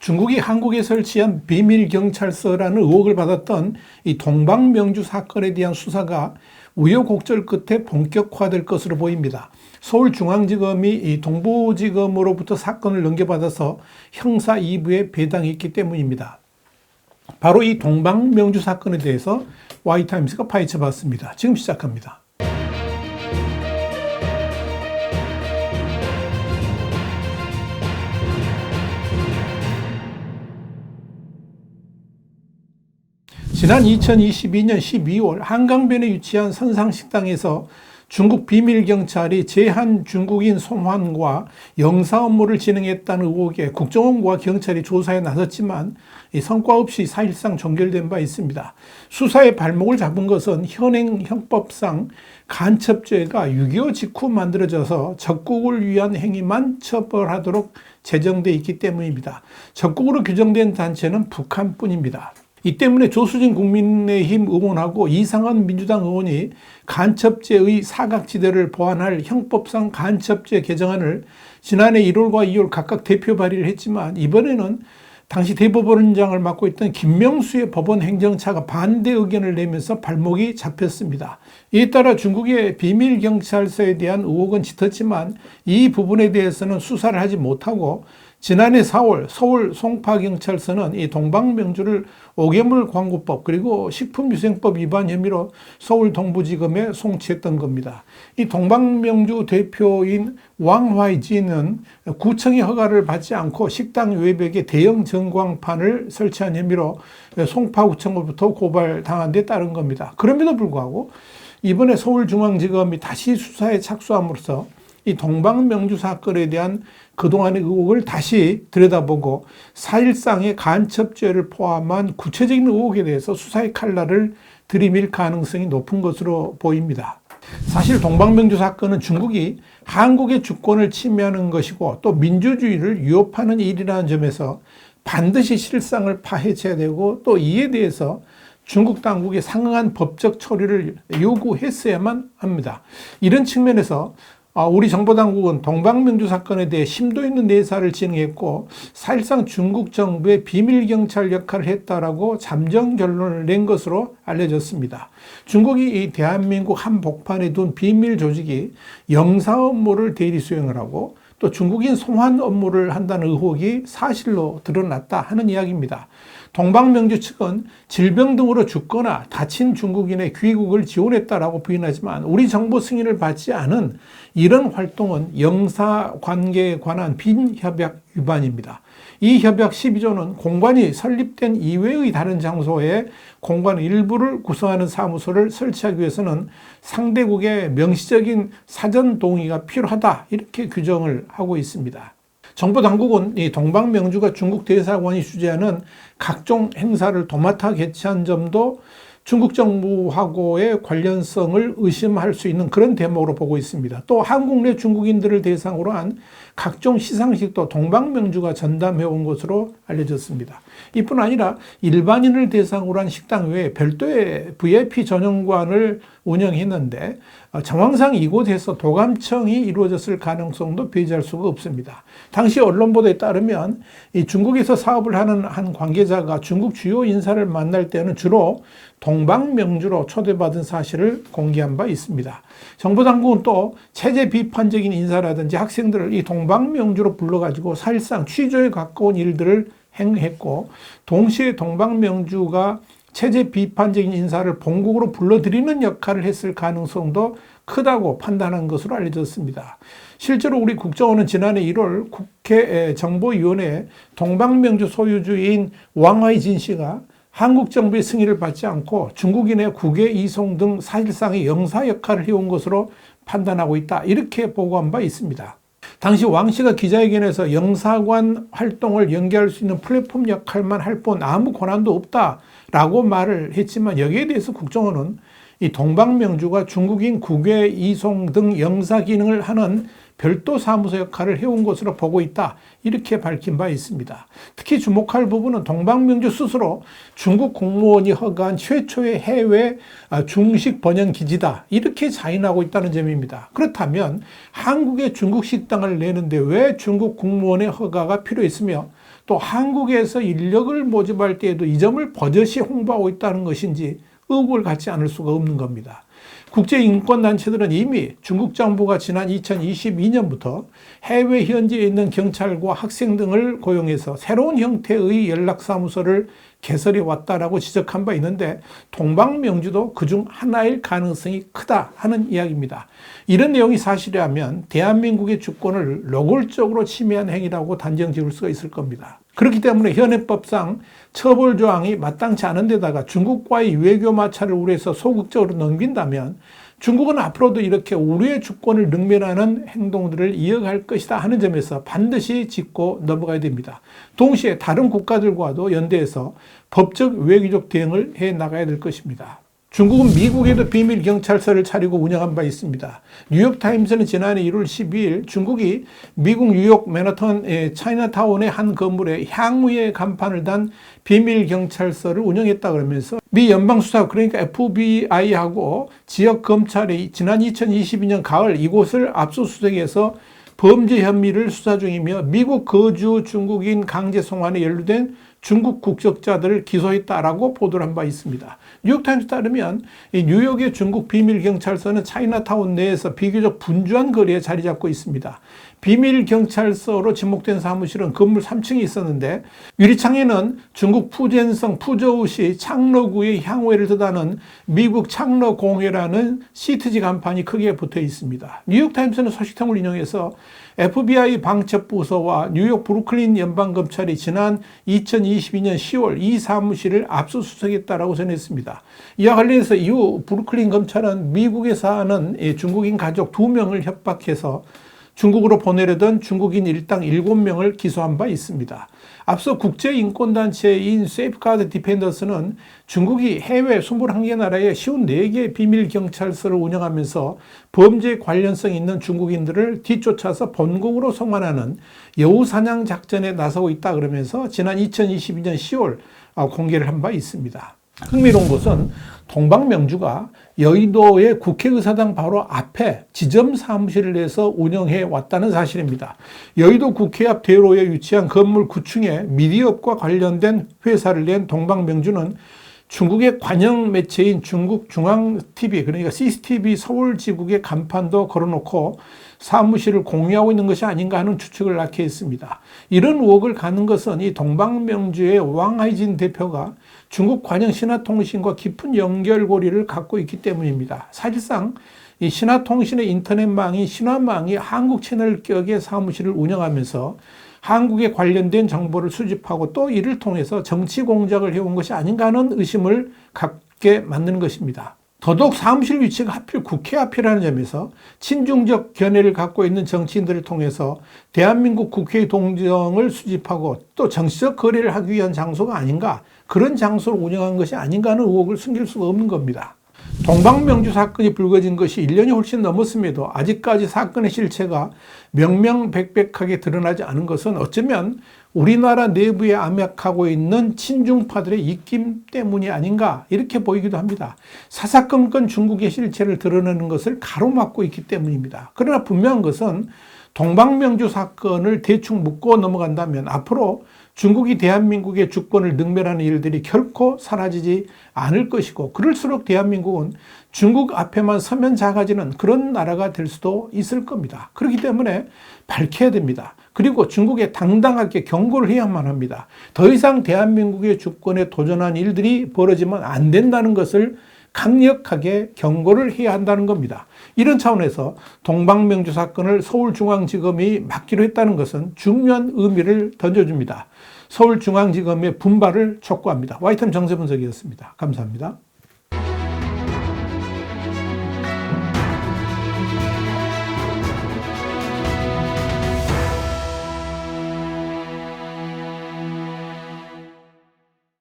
중국이 한국에 설치한 비밀경찰서라는 의혹을 받았던 이 동방명주 사건에 대한 수사가 우여곡절 끝에 본격화될 것으로 보입니다. 서울중앙지검이 이 동부지검으로부터 사건을 넘겨받아서 형사 2부에 배당했기 때문입니다. 바로 이 동방명주 사건에 대해서 Y타임스가 파헤쳐봤습니다. 지금 시작합니다. 지난 2022년 12월 한강변에 위치한 선상식당에서 중국 비밀경찰이 제한 중국인 송환과 영사 업무를 진행했다는 의혹에 국정원과 경찰이 조사에 나섰지만 성과 없이 사실상 종결된 바 있습니다. 수사의 발목을 잡은 것은 현행 형법상 간첩죄가 6.25 직후 만들어져서 적국을 위한 행위만 처벌하도록 제정돼 있기 때문입니다. 적국으로 규정된 단체는 북한뿐입니다. 이 때문에 조수진 국민의힘 의원하고 이상한 민주당 의원이 간첩죄의 사각지대를 보완할 형법상 간첩죄 개정안을 지난해 1월과 2월 각각 대표 발의를 했지만 이번에는 당시 대법원장을 맡고 있던 김명수의 법원 행정차가 반대 의견을 내면서 발목이 잡혔습니다. 이에 따라 중국의 비밀경찰서에 대한 의혹은 짙었지만 이 부분에 대해서는 수사를 하지 못하고 지난해 4월 서울 송파경찰서는 이 동방명주를 오개물 광고법 그리고 식품위생법 위반 혐의로 서울 동부지검에 송치했던 겁니다. 이 동방명주 대표인 왕화이진은 구청의 허가를 받지 않고 식당 외벽에 대형 전광판을 설치한 혐의로 송파구청으로부터 고발당한 데 따른 겁니다. 그럼에도 불구하고 이번에 서울중앙지검이 다시 수사에 착수함으로써 이 동방명주 사건에 대한 그동안의 의혹을 다시 들여다보고 사실상의 간첩죄를 포함한 구체적인 의혹에 대해서 수사의 칼날을 들이밀 가능성이 높은 것으로 보입니다. 사실 동방명주 사건은 중국이 한국의 주권을 침해하는 것이고 또 민주주의를 위협하는 일이라는 점에서 반드시 실상을 파헤쳐야 되고 또 이에 대해서 중국 당국의 상응한 법적 처리를 요구했어야만 합니다. 이런 측면에서 우리 정보당국은 동방명주 사건에 대해 심도 있는 내사를 진행했고 사실상 중국 정부의 비밀경찰 역할을 했다라고 잠정 결론을 낸 것으로 알려졌습니다. 중국이 이 대한민국 한복판에 둔 비밀 조직이 영사 업무를 대리 수행을 하고 또 중국인 송환 업무를 한다는 의혹이 사실로 드러났다 하는 이야기입니다. 동방명주 측은 질병 등으로 죽거나 다친 중국인의 귀국을 지원했다라고 부인하지만 우리 정보 승인을 받지 않은 이런 활동은 영사관계에 관한 빈협약 위반입니다. 이 협약 12조는 공관이 설립된 이외의 다른 장소에 공관 일부를 구성하는 사무소를 설치하기 위해서는 상대국의 명시적인 사전 동의가 필요하다 이렇게 규정을 하고 있습니다. 정보당국은 이 동방명주가 중국 대사관이 주재하는 각종 행사를 도맡아 개최한 점도 중국 정부하고의 관련성을 의심할 수 있는 그런 대목으로 보고 있습니다. 또 한국 내 중국인들을 대상으로 한 각종 시상식도 동방명주가 전담해온 것으로 알려졌습니다. 이뿐 아니라 일반인을 대상으로 한 식당 외에 별도의 VIP 전용관을 운영했는데 정황상 이곳에서 도감청이 이루어졌을 가능성도 배제할 수가 없습니다. 당시 언론 보도에 따르면 이 중국에서 사업을 하는 한 관계자가 중국 주요 인사를 만날 때는 주로 동방명주로 초대받은 사실을 공개한 바 있습니다. 정보당국은 또 체제 비판적인 인사라든지 학생들을 이 동방명주로 불러가지고 사실상 취조에 가까운 일들을 행했고 동시에 동방명주가 체제 비판적인 인사를 본국으로 불러들이는 역할을 했을 가능성도 크다고 판단한 것으로 알려졌습니다. 실제로 우리 국정원은 지난해 1월 국회 정보위원회에 동방명주 소유주인 왕하이진 씨가 한국 정부의 승인을 받지 않고 중국인의 국외 이송 등 사실상의 영사 역할을 해온 것으로 판단하고 있다. 이렇게 보고한 바 있습니다. 당시 왕 씨가 기자회견에서 영사관 활동을 연계할 수 있는 플랫폼 역할만 할 뿐 아무 권한도 없다라고 말을 했지만 여기에 대해서 국정원은 이 동방명주가 중국인 국외 이송 등 영사 기능을 하는 별도 사무소 역할을 해온 것으로 보고 있다. 이렇게 밝힌 바 있습니다. 특히 주목할 부분은 동방명주 스스로 중국 공무원이 허가한 최초의 해외 중식 번영 기지다. 이렇게 자인하고 있다는 점입니다. 그렇다면 한국에 중국 식당을 내는데 왜 중국 공무원의 허가가 필요했으며 또 한국에서 인력을 모집할 때에도 이 점을 버젓이 홍보하고 있다는 것인지 의혹을 갖지 않을 수가 없는 겁니다. 국제인권단체들은 이미 중국 정부가 지난 2022년부터 해외 현지에 있는 경찰과 학생 등을 고용해서 새로운 형태의 연락사무소를 개설해 왔다라고 지적한 바 있는데 동방명주도 그중 하나일 가능성이 크다 하는 이야기입니다. 이런 내용이 사실이라면 대한민국의 주권을 노골적으로 침해한 행위라고 단정 지을 수가 있을 겁니다. 그렇기 때문에 현행법상 처벌 조항이 마땅치 않은 데다가 중국과의 외교 마찰을 우려해서 소극적으로 넘긴다면 중국은 앞으로도 이렇게 우리의 주권을 능멸하는 행동들을 이어갈 것이다 하는 점에서 반드시 짚고 넘어가야 됩니다. 동시에 다른 국가들과도 연대해서 법적 외교적 대응을 해 나가야 될 것입니다. 중국은 미국에도 비밀 경찰서를 차리고 운영한 바 있습니다. 뉴욕타임스는 지난해 1월 12일 중국이 미국 뉴욕 맨하탄 차이나타운의 한 건물에 향후의 간판을 단 비밀 경찰서를 운영했다 그러면서 미 연방수사 그러니까 FBI하고 지역 검찰이 지난 2022년 가을 이곳을 압수수색해서 범죄 혐의를 수사 중이며 미국 거주 중국인 강제 송환에 연루된 중국 국적자들을 기소했다라고 보도를 한 바 있습니다. 뉴욕타임스에 따르면 이 뉴욕의 중국 비밀경찰서는 차이나타운 내에서 비교적 분주한 거리에 자리 잡고 있습니다. 비밀경찰서로 지목된 사무실은 건물 3층에 있었는데 유리창에는 중국 푸젠성 푸저우시 창러구의 향후회를 뜻하는 미국 창러공회라는 시트지 간판이 크게 붙어 있습니다. 뉴욕타임스는 소식통을 인용해서 FBI 방첩부서와 뉴욕 브루클린 연방검찰이 지난 2022년 10월 이 사무실을 압수수색했다라고 전했습니다. 이와 관련해서 이후 브루클린 검찰은 미국에 사는 중국인 가족 2명을 협박해서 중국으로 보내려던 중국인 일당 7명을 기소한 바 있습니다. 앞서 국제인권단체인 세이프가드 디펜더스는 중국이 해외 21개 나라에 54개 비밀경찰서를 운영하면서 범죄 관련성 있는 중국인들을 뒤쫓아서 본국으로 송환하는 여우사냥 작전에 나서고 있다 그러면서 지난 2022년 10월 공개를 한 바 있습니다. 흥미로운 것은 동방명주가 여의도의 국회의사당 바로 앞에 지점 사무실을 내서 운영해 왔다는 사실입니다. 여의도 국회 앞 대로에 위치한 건물 9층에 미디어업과 관련된 회사를 낸 동방명주는 중국의 관영 매체인 중국중앙TV 그러니까 CCTV 서울지국의 간판도 걸어놓고 사무실을 공유하고 있는 것이 아닌가 하는 추측을 낳게 했습니다. 이런 의혹을 갖는 것은 이 동방명주의 왕하이진 대표가 중국 관영 신화통신과 깊은 연결고리를 갖고 있기 때문입니다. 사실상 이 신화통신의 인터넷망이 신화망이 한국 채널격의 사무실을 운영하면서 한국에 관련된 정보를 수집하고 또 이를 통해서 정치 공작을 해온 것이 아닌가 하는 의심을 갖게 만드는 것입니다. 더더욱 사무실 위치가 하필 국회 앞이라는 점에서 친중적 견해를 갖고 있는 정치인들을 통해서 대한민국 국회의 동정을 수집하고 또 정치적 거래를 하기 위한 장소가 아닌가, 그런 장소를 운영한 것이 아닌가 하는 의혹을 숨길 수가 없는 겁니다. 동방명주 사건이 불거진 것이 1년이 훨씬 넘었음에도 아직까지 사건의 실체가 명명백백하게 드러나지 않은 것은 어쩌면 우리나라 내부에 암약하고 있는 친중파들의 입김 때문이 아닌가 이렇게 보이기도 합니다. 사사건건 중국의 실체를 드러내는 것을 가로막고 있기 때문입니다. 그러나 분명한 것은 동방명주 사건을 대충 묻고 넘어간다면 앞으로 중국이 대한민국의 주권을 능멸하는 일들이 결코 사라지지 않을 것이고 그럴수록 대한민국은 중국 앞에만 서면 작아지는 그런 나라가 될 수도 있을 겁니다. 그렇기 때문에 밝혀야 됩니다. 그리고 중국에 당당하게 경고를 해야만 합니다. 더 이상 대한민국의 주권에 도전한 일들이 벌어지면 안 된다는 것을 강력하게 경고를 해야 한다는 겁니다. 이런 차원에서 동방명주 사건을 서울중앙지검이 맡기로 했다는 것은 중요한 의미를 던져줍니다. 서울중앙지검의 분발을 촉구합니다. 와이텀 정세분석이었습니다. 감사합니다.